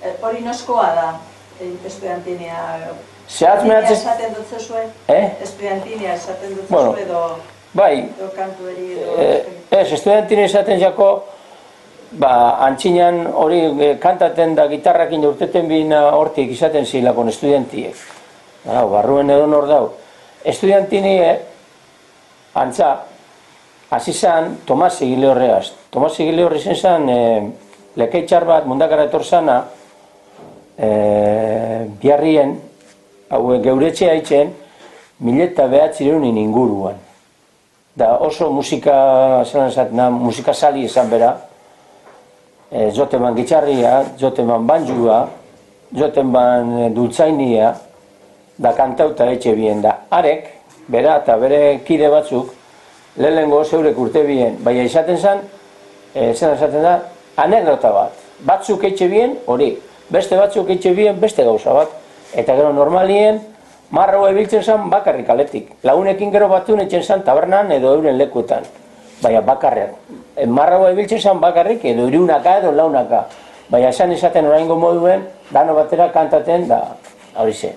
Hori noskoa da, estudiantinia. Zehatz esaten dut zezue? Estudiantinia esaten dut zezue edo... Bai. Edo kantueri edo... Ez, estudiantinia esaten jako, antxinan hori kantaten da gitarrakin urteten bina hortik izaten zilakon estudiantiek. Barruen edo nor dau. Estudiantini, antza, hasi zan Tomas Egileorreaz. Tomas Egileorre zen zan lekeitxar bat mundakara etor zana biharrien, geuretxe haitzen, 1900 inguruan. Da oso musika sali izan bera, joten ban gitxarria, joten ban banjua, joten ban dultzainia, da kantauta etxe bien da. Arek, bera eta bere kide batzuk, lehenengo zeurek urte bien, baina izaten zen, esaten da, anekdota bat. Batzuk etxe bien, hori, beste batzuk etxe bien, beste gauza bat. Eta gero normalien, marraua ebiltzen zen bakarrik aletik. Lagunekin gero batun etxen zen tabernan edo euren lekuetan. Baina bakarrean. Marraua ebiltzen zen bakarrik edo irunaka edo launaka. Baina esan izaten oraingo moduen, dano batera kantaten da hori zen.